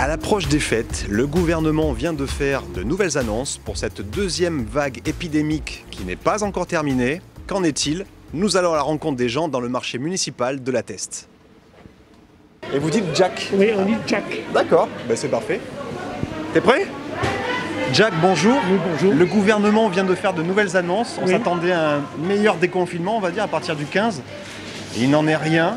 À l'approche des fêtes, le gouvernement vient de faire de nouvelles annonces pour cette deuxième vague épidémique qui n'est pas encore terminée. Qu'en est-il? Nous allons à la rencontre des gens dans le marché municipal de La Teste. Et vous dites Jack? Oui, on dit Jack. D'accord, ben c'est parfait. T'es prêt? Jack, bonjour. Oui, bonjour. Le gouvernement vient de faire de nouvelles annonces. On Oui. s'attendait à un meilleur déconfinement, on va dire, à partir du 15. Il n'en est rien.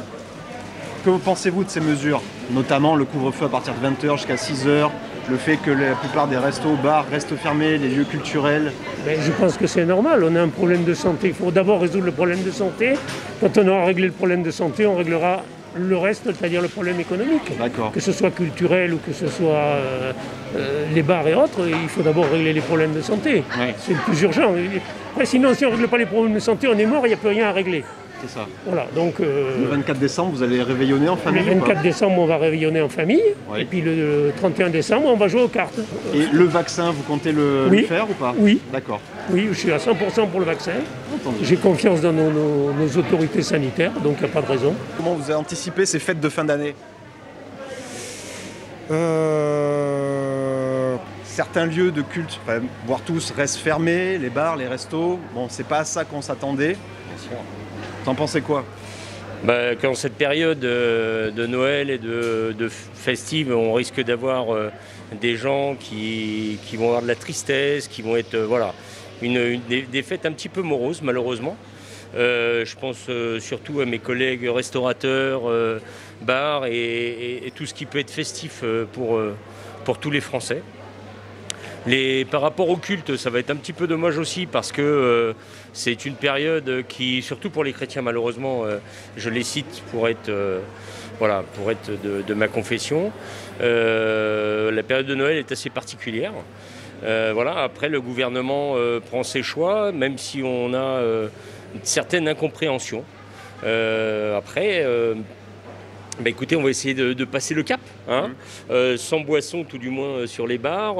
Que pensez-vous de ces mesures? Notamment le couvre-feu à partir de 20h jusqu'à 6h, le fait que la plupart des restos, bars restent fermés, les lieux culturels. Ben, je pense que c'est normal, on a un problème de santé. Il faut d'abord résoudre le problème de santé. Quand on aura réglé le problème de santé, on réglera le reste, c'est-à-dire le problème économique. D'accord. Que ce soit culturel ou que ce soit les bars et autres, il faut d'abord régler les problèmes de santé. Ouais. C'est le plus urgent. Après, sinon, si on ne règle pas les problèmes de santé, on est mort, il n'y a plus rien à régler. C'est ça. Voilà, donc, Le 24 décembre, vous allez réveillonner en le famille ou pas? 24 décembre, on va réveillonner en famille. Ouais. Et puis le 31 décembre, on va jouer aux cartes. Et le vaccin, vous comptez le Oui. faire ou pas? Oui. D'accord. Oui, je suis à 100% pour le vaccin. Entendu. J'ai confiance dans nos autorités sanitaires, donc il n'y a pas de raison. Comment vous avez anticipé ces fêtes de fin d'année? Certains lieux de culte, enfin, voire tous, restent fermés, les bars, les restos. Bon, c'est pas à ça qu'on s'attendait. T'en pensez quoi? Quand cette période de Noël et de festive, on risque d'avoir des gens qui vont avoir de la tristesse, qui vont être des fêtes un petit peu moroses malheureusement. Je pense surtout à mes collègues restaurateurs, bars et tout ce qui peut être festif pour tous les Français. Par rapport au culte, ça va être un petit peu dommage aussi parce que c'est une période qui, surtout pour les chrétiens malheureusement, je les cite pour être de ma confession, la période de Noël est assez particulière. Après, le gouvernement prend ses choix, même si on a une certaine incompréhension. Écoutez, on va essayer de passer le cap, hein, sans boisson tout du moins sur les bars,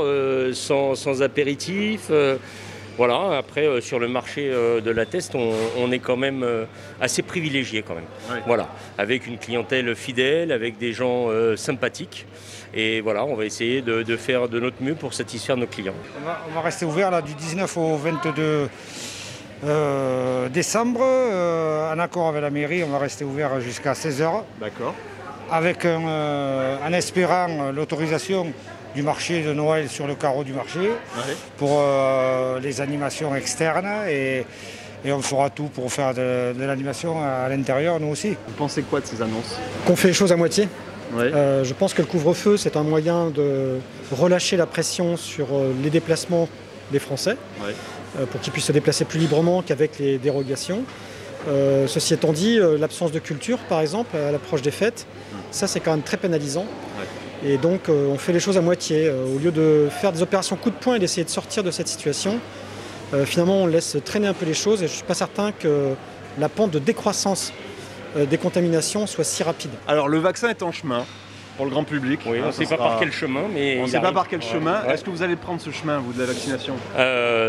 sans apéritif. Après, sur le marché de La Teste, on est quand même assez privilégié quand même. Ouais. Voilà, avec une clientèle fidèle, avec des gens sympathiques. Et voilà, on va essayer de faire de notre mieux pour satisfaire nos clients. On va rester ouvert là, du 19 au 22 décembre. En accord avec la mairie, on va rester ouvert jusqu'à 16h. D'accord. Avec en espérant l'autorisation du marché de Noël sur le carreau du marché pour les animations externes et on fera tout pour faire de l'animation à l'intérieur, nous aussi. Vous pensez quoi de ces annonces? Qu'on fait les choses à moitié. Ouais. Je pense que le couvre-feu, c'est un moyen de relâcher la pression sur les déplacements des Français, pour qu'ils puissent se déplacer plus librement qu'avec les dérogations. Ceci étant dit, l'absence de culture, par exemple, à l'approche des fêtes, ça c'est quand même très pénalisant. Et donc on fait les choses à moitié. Au lieu de faire des opérations coup de poing et d'essayer de sortir de cette situation, finalement on laisse traîner un peu les choses et je ne suis pas certain que la pente de décroissance des contaminations soit si rapide. Alors le vaccin est en chemin pour le grand public. Oui, on ne sait pas par quel chemin, mais On ne il sait pas arrive. par quel chemin. Ouais. Est-ce que vous allez prendre ce chemin, vous, de la vaccination?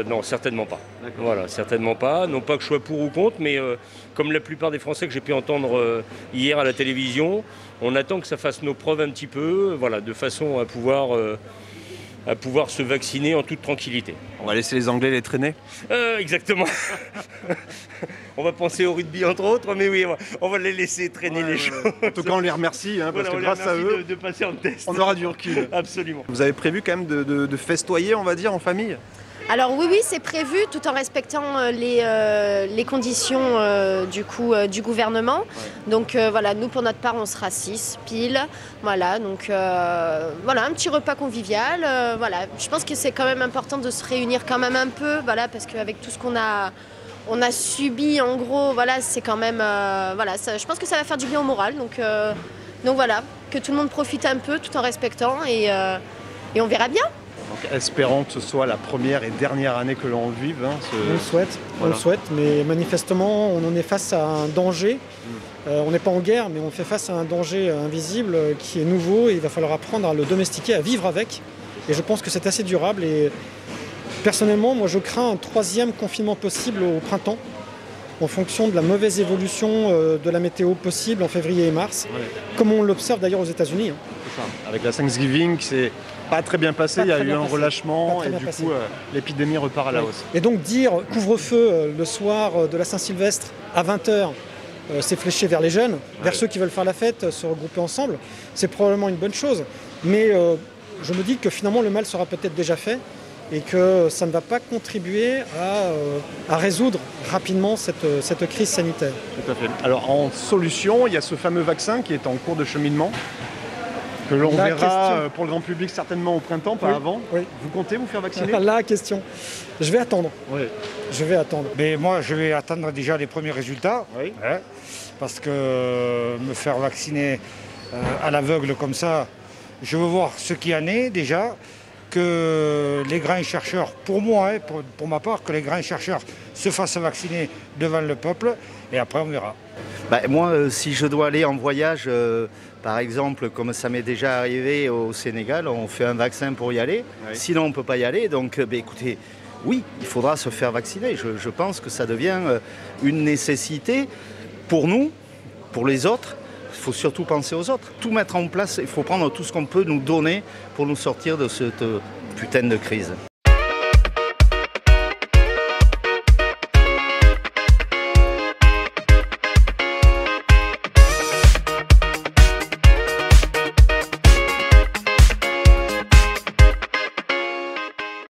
Non, certainement pas. D'accord. Voilà, certainement pas. Non pas que je sois pour ou contre, mais comme la plupart des Français que j'ai pu entendre hier à la télévision, on attend que ça fasse nos preuves un petit peu, de façon à pouvoir se vacciner en toute tranquillité. On va laisser les Anglais les traîner. Exactement. On va penser au rugby entre autres, mais oui, on va les laisser traîner les choses. En tout cas, on les remercie, parce Voilà, que on les grâce à remercie eux, de passer en test. on aura du recul. Absolument. Vous avez prévu quand même de festoyer, on va dire, en famille? Alors oui, c'est prévu tout en respectant les conditions du gouvernement. Donc nous pour notre part on sera 6 pile. Voilà, donc un petit repas convivial. Je pense que c'est quand même important de se réunir quand même un peu, parce qu'avec tout ce qu'on a subi en gros, c'est quand même je pense que ça va faire du bien au moral. Donc que tout le monde profite un peu tout en respectant et on verra bien. Donc, espérons que ce soit la première et dernière année que l'on vive. On le souhaite, mais manifestement on en est face à un danger. On n'est pas en guerre, mais on fait face à un danger invisible qui est nouveau et il va falloir apprendre à le domestiquer, à vivre avec. Et je pense que c'est assez durable. Et personnellement, moi je crains un 3e confinement possible au printemps, en fonction de la mauvaise évolution de la météo possible en février et mars, comme on l'observe d'ailleurs aux États-Unis. C'est ça. Avec la Thanksgiving, c'est pas très bien passé, il y a eu un relâchement et du coup l'épidémie repart à la hausse. Et donc dire couvre-feu le soir de la Saint-Sylvestre à 20h, c'est fléché vers les jeunes, vers ceux qui veulent faire la fête, se regrouper ensemble, c'est probablement une bonne chose. Mais je me dis que finalement le mal sera peut-être déjà fait et que ça ne va pas contribuer à résoudre rapidement cette crise sanitaire. Tout à fait. Alors en solution, il y a ce fameux vaccin qui est en cours de cheminement, que l'on verra pour le grand public certainement au printemps, pas avant. Oui. Vous comptez vous faire vacciner? La question. Je vais attendre. Oui. Je vais attendre. Mais moi, je vais attendre déjà les premiers résultats. Oui. Parce que me faire vacciner à l'aveugle comme ça, je veux voir ce qu'il y en est déjà, que les grands chercheurs, pour moi, pour ma part, que les grands chercheurs se fassent vacciner devant le peuple, et après on verra. Moi, si je dois aller en voyage, par exemple, comme ça m'est déjà arrivé au Sénégal, on fait un vaccin pour y aller, sinon on ne peut pas y aller, donc écoutez, oui, il faudra se faire vacciner. Je pense que ça devient une nécessité pour nous, pour les autres. Il faut surtout penser aux autres, tout mettre en place, il faut prendre tout ce qu'on peut nous donner pour nous sortir de cette putain de crise.